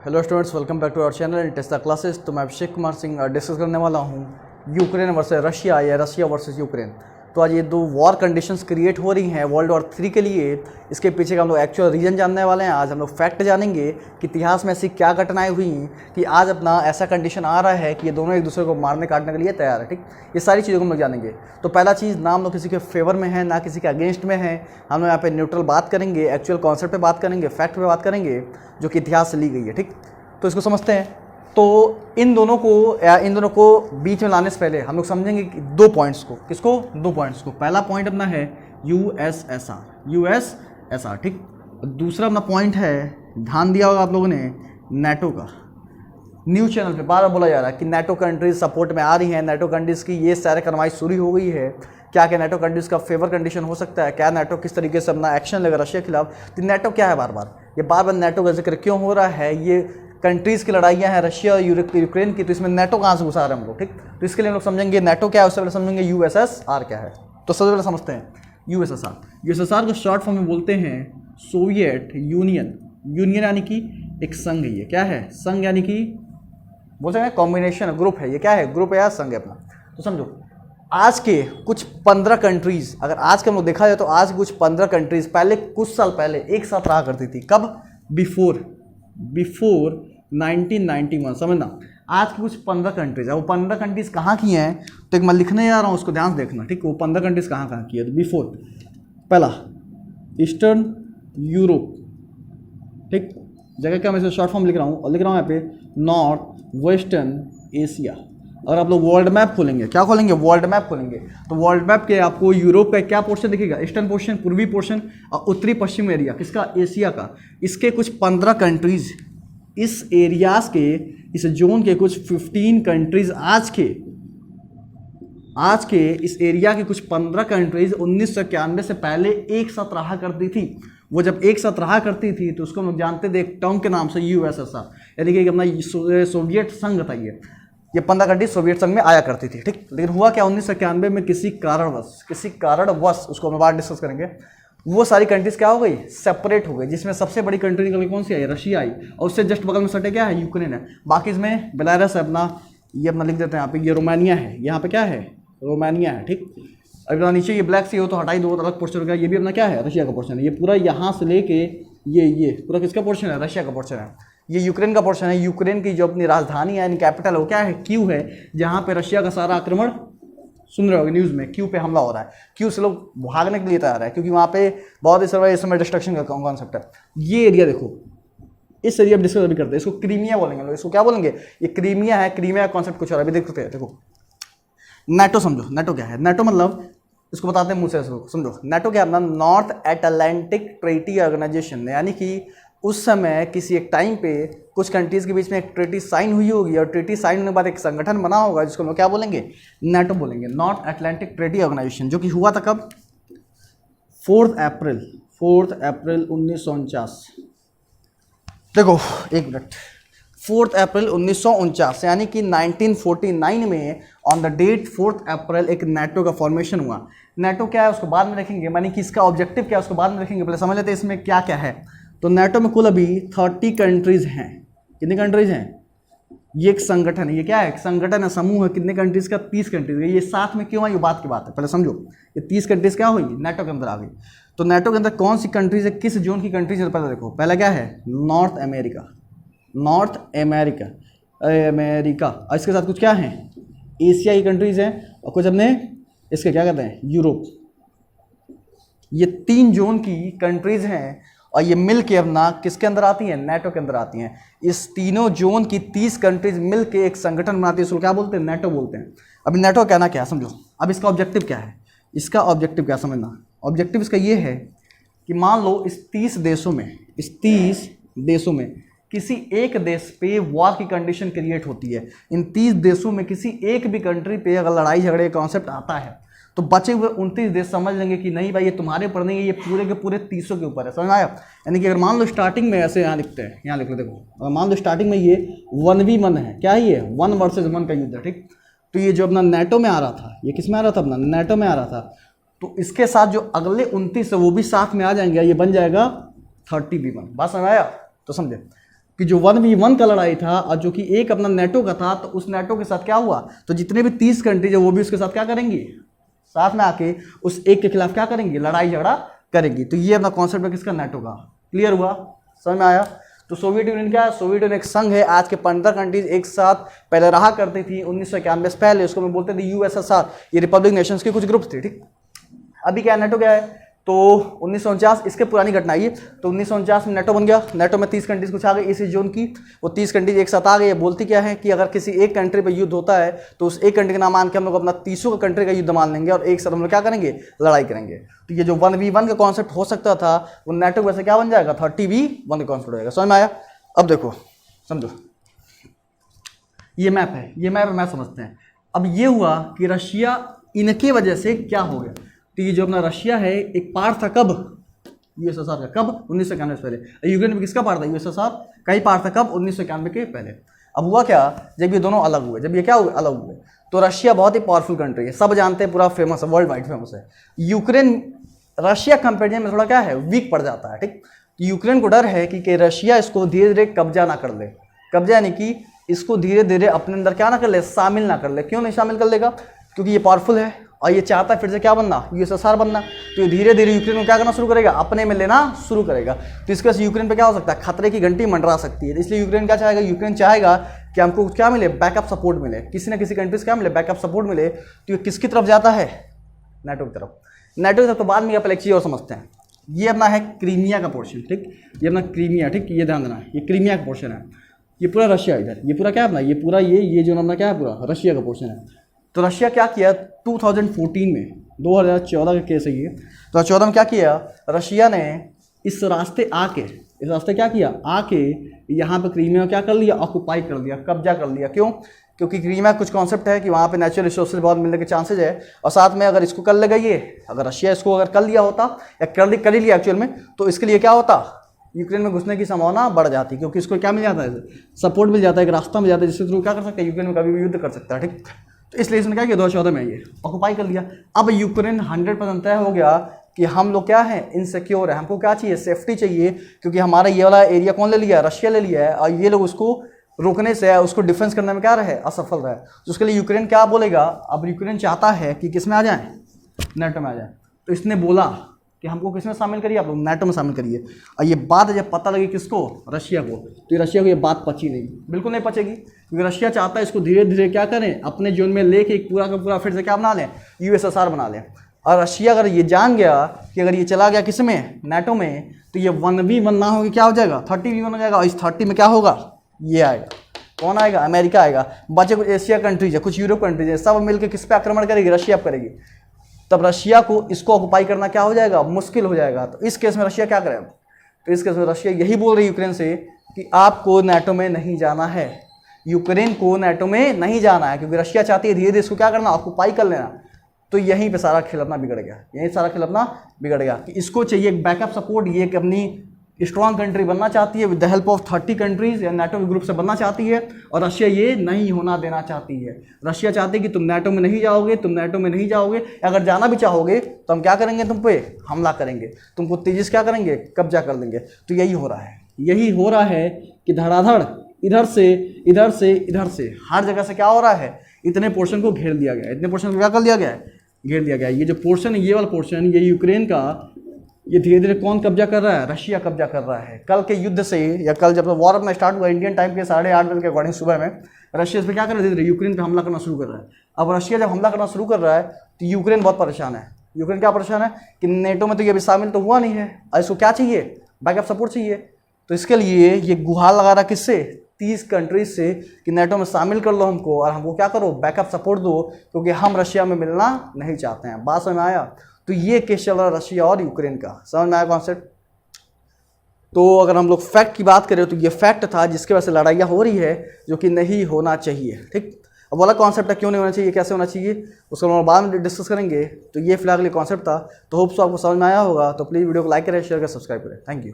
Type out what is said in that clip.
Hello students, welcome back to our channel and test the classes. तो मैं Abhishek Kumar Singh discuss करने वाला हूँ यूक्रेन वर्सेस रशिया या रशिया वर्सेस यूक्रेन। तो आज ये दो वॉर कंडीशंस क्रिएट हो रही हैं वर्ल्ड वॉर 3 के लिए। इसके पीछे का हम लोग एक्चुअल रीजन जानने वाले हैं। आज हम लोग फैक्ट जानेंगे कि इतिहास में ऐसी क्या घटनाएं हुई कि आज अपना ऐसा कंडीशन आ रहा है कि ये दोनों एक दूसरे को मारने काटने के लिए तैयार है। ठीक, ये सारी चीज़ों को हम लोग जानेंगे। तो पहला चीज़, ना हम लोग किसी के फेवर में है ना किसी के अगेंस्ट में है। हम लोग यहाँ पे न्यूट्रल बात करेंगे, एक्चुअल कॉन्सेप्ट पे बात करेंगे, फैक्ट पे बात करेंगे जो कि इतिहास से ली गई है। ठीक, तो इसको समझते हैं। तो इन दोनों को बीच में लाने से पहले हम लोग समझेंगे कि दो पॉइंट्स को। किसको? दो पॉइंट्स को। पहला पॉइंट अपना है यूएसएसआर, ठीक। दूसरा अपना पॉइंट है, ध्यान दिया होगा आप लोगों ने, नेटो का। न्यूज़ चैनल पे बार बार बोला जा रहा है कि नेटो कंट्रीज सपोर्ट में आ रही हैं, नेटो कंट्रीज़ की ये सारे कार्रवाई शुरू हो गई है। क्या क्या नेटो कंट्रीज़ का फेवर कंडीशन हो सकता है? क्या नेटो किस तरीके से अपना एक्शन लेगा रशिया के खिलाफ? तो नेटो क्या है? बार बार नेटो का जिक्र क्यों हो रहा है? ये कंट्रीज़ की लड़ाइयाँ हैं रशिया और यूक्रेन की, तो इसमें नेटो कहाँ से घुसा रहे हैं हम लोग। ठीक, तो इसके लिए हम लोग समझेंगे नेटो क्या है, उससे पहले समझेंगे यूएसएसआर क्या है। तो सबसे पहले समझते हैं यूएसएसआर को शॉर्ट फॉर्म में बोलते हैं सोवियत यूनियन। यूनियन यानी कि एक संघ। ये क्या है? संघ यानी कि बोल सकते हैं कॉम्बिनेशन, ग्रुप है। ये क्या है? ग्रुप है या संघ है अपना। तो समझो, आज के कुछ 15 कंट्रीज़, अगर आज के हम लोग देखा जाए तो आज के कुछ 15 कंट्रीज़ पहले, कुछ साल पहले एक साथ रहा करती थी। कब? बिफोर 1991। समझना, आज की कुछ 15 कंट्रीज है। वो 15 कंट्रीज कहाँ की हैं? तो एक मैं लिखने जा रहा हूँ, उसको ध्यान से देखना। ठीक, वो 15 कंट्रीज कहाँ की है? तो बिफोर, पहला ईस्टर्न यूरोप। ठीक, जगह क्या मैं इसे शॉर्ट फॉर्म लिख रहा हूँ, और लिख रहा हूँ यहाँ पे नॉर्थ वेस्टर्न एशिया। अगर आप लोग वर्ल्ड मैप खोलेंगे, क्या खोलेंगे? वर्ल्ड मैप खोलेंगे, तो वर्ल्ड मैप के आपको यूरोप का क्या पोर्शन दिखेगा? ईस्टर्न पोर्शन, पूर्वी पोर्शन, और उत्तरी पश्चिम एरिया। किसका? एशिया का। इसके कुछ 15 कंट्रीज, इस एरियाज के, इस जोन के कुछ 15 कंट्रीज आज के इस एरिया के कुछ 15 कंट्रीज 1991 से पहले एक साथ रहा करती थी। वो जब एक साथ रहा करती थी तो उसको हम लोग जानते थे एक टर्म के नाम से यूएसएसआर, यानी कि अपना सोवियत संघ था। ये 15 कंट्री सोवियत संघ में आया करती थी। ठीक, लेकिन हुआ क्या? 1991 में किसी कारणवश उसको हम बाद डिस्कस करेंगे, वो सारी कंट्रीज क्या हो गई? सेपरेट हो गई। जिसमें सबसे बड़ी कंट्री निकल कौन सी आई? रशिया आई, और उससे जस्ट बगल में सटे क्या है? यूक्रेन है। बाकी इसमें बेलारस है अपना, ये अपना लिख देते हैं यहाँ पे, ये रोमानिया है। यहाँ पे क्या है? रोमानिया है। ठीक, अगर नीचे ये ब्लैक सी हो तो हटाई दो, अलग पोर्शन हो गया। ये भी अपना क्या है? रशिया का पोर्शन है। ये पूरा यहाँ से लेके ये पूरा किसका पोर्शन है? रशिया का पोर्शन है। ये यूक्रेन का पोर्शन है। यूक्रेन की जो अपनी राजधानी है, यानी कैपिटल, वो क्या है? क्यू है, जहाँ पे रशिया का सारा आक्रमण, सुन रहे होगे न्यूज़ में, क्यू पे हमला हो रहा है। क्यू से लोग भागने के लिए तैयार है, क्योंकि वहाँ पे बहुत इस समय डिस्ट्रक्शन का कॉन्सेप्ट है। ये एरिया देखो, इस एरिया में डिस्कस अभी करते हैं। इसको क्रीमिया बोलेंगे लोग। इसको क्या बोलेंगे? ये क्रीमिया है। क्रीमिया का कॉन्सेप्ट कुछ और अभी देखते हैं। देखो, नेटो समझो। नेटो क्या है? नेटो मतलब, इसको बताते हैं मुझसे, इसको समझो। नेटो क्या है? नॉर्थ एटलांटिक ट्रीटी ऑर्गेनाइजेशन, यानी कि उस समय किसी एक टाइम पे कुछ कंट्रीज़ के बीच में एक ट्रीटी साइन हुई होगी, और ट्रीटी साइन होने के बाद एक संगठन बना होगा जिसको हम लोग क्या बोलेंगे? नेटो बोलेंगे, नॉर्थ एटलांटिक ट्रीटी ऑर्गेनाइजेशन, जो कि हुआ था कब? 4 अप्रैल 1949। देखो एक मिनट, 4 अप्रैल 1949, यानी कि 1949 में ऑन द डेट 4 अप्रैल एक नेटो का फॉर्मेशन हुआ। नेटो क्या है उसको बाद में देखेंगे, मानी कि इसका ऑब्जेक्टिव क्या है उसको बाद में देखेंगे। पहले समझ लेते हैं इसमें क्या क्या है। तो नेटो में कुल अभी 30 कंट्रीज हैं। कितनी कंट्रीज हैं? ये एक संगठन है। ये क्या है? एक संगठन है, समूह है। कितने कंट्रीज का? 30 कंट्रीज। ये साथ में क्यों आई? ये बात की बात है, पहले समझो। ये 30 कंट्रीज क्या हुई? नेटो के अंदर आ गई। तो नेटो के अंदर कौन सी कंट्रीज है, किस जोन की कंट्रीज है? पहले देखो, पहला क्या है? North America. और इसके साथ कुछ क्या है? एशिया की कंट्रीज हैं, और कुछ अपने इसके क्या कहते हैं? यूरोप। ये 3 जोन की कंट्रीज हैं, और ये मिल के अपना किसके अंदर आती हैं? नेटो के अंदर आती हैं। इस तीनों जोन की 30 कंट्रीज मिल के एक संगठन बनाती है, उसको क्या बोलते हैं? नेटो बोलते हैं। अभी नेटो कहना क्या है समझो। अब इसका ऑब्जेक्टिव क्या है? इसका ऑब्जेक्टिव क्या समझना? ऑब्जेक्टिव इसका ये है कि मान लो इस 30 देशों में किसी एक देश पे वॉर की कंडीशन क्रिएट होती है। इन 30 देशों में किसी एक भी कंट्री पे अगर लड़ाई झगड़े का कॉन्सेप्ट आता है, तो बचे हुए 29 देश समझ लेंगे कि नहीं भाई, ये तुम्हारे ऊपर नहीं है, ये पूरे के पूरे 30 के ऊपर है। समझ आया? यानी कि अगर मान लो स्टार्टिंग में ऐसे यहाँ लिखते हैं, यहाँ लिख लो, देखो, अगर मान लो स्टार्टिंग में ये 1v1 है, क्या है ये? 1 वर्सेज 1 का युद्ध है। ठीक, तो ये जो अपना नेटो में आ रहा था, ये किस में आ रहा था? अपना नेटो में आ रहा था। तो इसके साथ जो अगले 29 है वो भी साथ में आ जाएंगे, ये बन जाएगा 30v1। बात समझ आया? तो समझे, कि जो 1v1 का लड़ाई था और जो कि एक अपना नेटो का था, तो उस नेटो के साथ क्या हुआ, तो जितने भी 30 कंट्रीज है वो भी उसके साथ क्या करेंगी, साथ में आके उस एक के खिलाफ क्या करेंगी, लड़ाई झगड़ा करेंगी। तो ये अपना कॉन्सेप्ट है किसका, नेटो का। क्लियर हुआ, समझ में आया। तो सोवियत यूनियन क्या है, सोवियत यूनियन एक संघ है, आज के 15 कंट्रीज एक साथ पहले रहा करती थी 1991 से पहले, उसको मैं बोलते थे यूएसएसआर, ये रिपब्लिक नेशंस के कुछ ग्रुप थे, ठीक। अभी क्या नेटो क्या है, तो 1949 इसके पुरानी घटना है ये, तो 1949 में नेटो बन गया। नेटो में 30 कंट्रीज कुछ आ गई इसी जोन की, वो 30 कंट्रीज एक साथ आ गई। बोलती क्या है कि अगर किसी एक कंट्री पे युद्ध होता है तो उस एक कंट्री का नाम मान के हम लोग अपना 30 का कंट्री का युद्ध मान लेंगे और एक साथ हम लोग क्या करेंगे, लड़ाई करेंगे। तो ये जो 1v1 का कॉन्सेप्ट हो सकता था वो नेटो वैसे क्या बन जाएगा, 30v1 का कॉन्सेप्ट हो जाएगा। समझ में आया। अब देखो समझो, ये मैप है, ये मैप समझते हैं। अब ये हुआ कि रशिया इनके वजह से क्या हो गया, तो ये जो अपना रशिया है एक पार्ट था कब, यूएसएसआर का, कब 1991 से पहले। यूक्रेन में किसका पार्ट था, यूएसएसआर का ही पार्ट था, कब 1991 के पहले। अब हुआ क्या, जब ये दोनों अलग हुए, जब ये क्या हुए, अलग हुए, तो रशिया बहुत ही पावरफुल कंट्री है, सब जानते हैं, पूरा फेमस है, वर्ल्ड वाइड फेमस है। यूक्रेन रशिया कंपेरिजन में थोड़ा क्या है, वीक पड़ जाता है, ठीक। यूक्रेन को डर है कि रशिया इसको धीरे धीरे कब्जा ना कर ले, कब्जा यानी कि इसको धीरे धीरे अपने अंदर क्या ना कर ले, शामिल ना कर ले। क्यों नहीं शामिल कर लेगा, क्योंकि ये पावरफुल है और ये चाहता है फिर से क्या बनना, यूएसएसआर बनना। तो ये धीरे धीरे यूक्रेन को क्या करना शुरू करेगा, अपने में लेना शुरू करेगा। तो इसके वजह से यूक्रेन पे क्या हो सकता है, खतरे की घंटी मंडरा सकती है। इसलिए यूक्रेन क्या चाहेगा, यूक्रेन चाहेगा कि हमको क्या मिले, बैकअप सपोर्ट मिले, किसी न किसी कंट्री से क्या मिले, बैकअप सपोर्ट मिले। तो ये किसकी तरफ जाता है, नेटो की तरफ। नेटो की तरफ तो बाद में पहले एक चीज़ और समझते हैं। ये अपना है क्रीमिया का पोर्शन, ठीक, ये अपना क्रीमिया, ठीक, ये ध्यान देना, ये क्रीमिया का पोर्शन है, ये पूरा रशिया इधर, ये पूरा क्या अपना, ये पूरा ये जो अपना क्या है, पूरा रशिया का पोर्शन है। तो रशिया क्या किया 2014 में, 2014 का केस है ये, 2014 में क्या किया, रशिया ने इस रास्ते आके, इस रास्ते क्या किया, आके यहाँ पे क्रीमिया क्या कर लिया, ऑक्यूपाई कर लिया, कब्जा कर लिया। क्यों, क्योंकि क्रीमिया कुछ कॉन्सेप्ट है कि वहाँ पे नेचुरल रिसोर्सेज बहुत मिलने के चांसेज है, और साथ में अगर इसको कर लेगा ये, अगर रशिया इसको अगर कर लिया होता या कर ही लिया एक्चुअल में, तो इसके लिए क्या होता, यूक्रेन में घुसने की संभावना बढ़ जाती, क्योंकि इसको क्या मिल जाता है, सपोर्ट मिल जाता है, एक रास्ता मिल जाता है जिसके थ्रू क्या कर सकता है, यूक्रेन में कभी भी युद्ध कर सकता है, ठीक। तो इसलिए इसने क्या किया, 2014 में ये ऑक्यूपाई कर लिया। अब यूक्रेन 100% तय हो गया कि हम लोग क्या है, इनसिक्योर है, हमको क्या चाहिए, सेफ्टी चाहिए, क्योंकि हमारा ये वाला एरिया कौन ले लिया है, रशिया ले लिया है, और ये लोग उसको रोकने से, उसको डिफेंस करने में क्या रहे, असफल रहे। तो उसके लिए यूक्रेन क्या बोलेगा, अब यूक्रेन चाहता है कि किस में आ जाए, नेटो में आ जाए। तो इसने बोला कि हमको किस में शामिल करिए, आप लोग नेटो में शामिल करिए। और ये बात जब पता लगी किसको, रशिया को, तो ये रशिया को ये बात पची नहीं, बिल्कुल नहीं पचेगी, क्योंकि रशिया चाहता है इसको धीरे धीरे क्या करें, अपने जोन में लेके एक पूरा का पूरा फिर से क्या बना लें, यूएसएसआर बना लें। और रशिया अगर ये जान गया कि अगर ये चला गया किस में, नेटो में, तो ये 1v1 ना होगी, क्या हो जाएगा, 30v1 हो जाएगा। और इस 30 में क्या होगा, ये आएगा, कौन आएगा, अमेरिका आएगा, बचे कुछ एशिया कंट्रीज है, कुछ यूरोप कंट्रीज है, सब मिलकर किस पे आक्रमण करेगी, रशिया पर करेगी। तब रशिया को इसको ऑक्युपाई करना क्या हो जाएगा, मुश्किल हो जाएगा। तो इस केस में रशिया क्या करेगा, तो इस केस में रशिया यही बोल रही है यूक्रेन से कि आपको नेटो में नहीं जाना है, यूक्रेन को नेटो में नहीं जाना है, क्योंकि रशिया चाहती है धीरे धीरे इसको क्या करना, ऑक्युपाई कर लेना। तो यहीं पे सारा खेल अपना बिगड़ गया, यहीं सारा खेल अपना बिगड़ गया कि इसको चाहिए बैकअप सपोर्ट, ये एक अपनी स्ट्रॉन्ग कंट्री बनना चाहती है with the help of 30 countries या नेटो के ग्रुप से बनना चाहती है, और रशिया ये नहीं होना देना चाहती है। रशिया चाहती है कि तुम नेटो में नहीं जाओगे, तुम नेटो में नहीं जाओगे, अगर जाना भी चाहोगे तो हम क्या करेंगे, तुम पे हमला करेंगे, तुमको तेजी से क्या करेंगे, कब्जा कर लेंगे। तो यही हो रहा है, यही हो रहा है कि धड़ाधड़ इधर से इधर से इधर से हर जगह से क्या हो रहा है, इतने पोर्शन को घेर दिया गया है, इतने पोर्शन को क्या कर दिया गया है, घेर दिया गया है। ये जो पोर्शन है, ये वाला पोर्शन, ये यूक्रेन का, ये धीरे धीरे कौन कब्जा कर रहा है, रशिया कब्जा कर रहा है। कल के युद्ध से, या कल जब वॉर अपना स्टार्ट हुआ इंडियन टाइम के 8:30 बजे के अकॉर्डिंग सुबह में, रशिया इस पर क्या कर रहा है, धीरे धीरे यूक्रेन पे हमला करना शुरू कर रहा है। अब रशिया जब हमला करना शुरू कर रहा है तो यूक्रेन बहुत परेशान है। यूक्रेन क्या परेशान है कि नेटो में तो ये अभी शामिल तो हुआ नहीं है, और इसको क्या चाहिए, बैकअप सपोर्ट चाहिए। तो इसके लिए ये गुहार लगा रहा किससे, 30 कंट्रीज से कि नेटो में शामिल कर लो हमको, और हमको क्या करो, बैकअप सपोर्ट दो, क्योंकि हम रशिया में मिलना नहीं चाहते हैं। बात समझ में आया। तो ये केस चल रहा है रशिया और यूक्रेन का, समझ में आया कॉन्सेप्ट। तो अगर हम लोग फैक्ट की बात करें तो ये फैक्ट था जिसके वजह से लड़ाइयाँ हो रही है, जो कि नहीं होना चाहिए, ठीक। अब वाला कॉन्सेप्ट है क्यों नहीं होना चाहिए, कैसे होना चाहिए, उसको हम बाद में डिस्कस करेंगे। तो ये फिलहाल ये कॉन्सेप्ट था। तो होप्स आपको समझ में आया होगा। तो प्लीज़ वीडियो को लाइक करें, शेयर करें, सब्सक्राइब करें। Thank you.